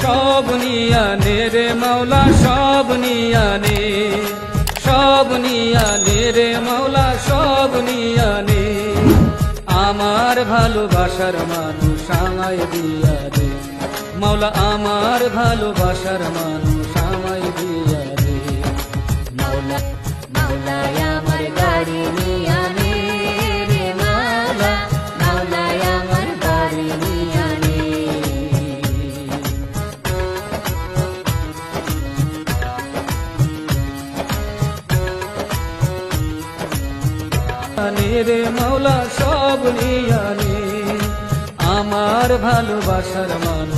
সব নিয়ানে রে মাওলা সব নিয়ানে, সব নিয়ানে রে মাওলা সব নিয়ানে। আমার ভালোবাসার মানুষ আমায় দিয়া রে মাওলা, আমার ভালোবাসার মানুষ আমায় দিয়া রে মাওলা। মাওলায় আমার বাড়ি নিয়ানে রে মাওলা, মাওলায় আমার বাড়ি নিয়ানে। রে মাওলা সব নিয়ানে, আমার ভালোবাসার মানুষ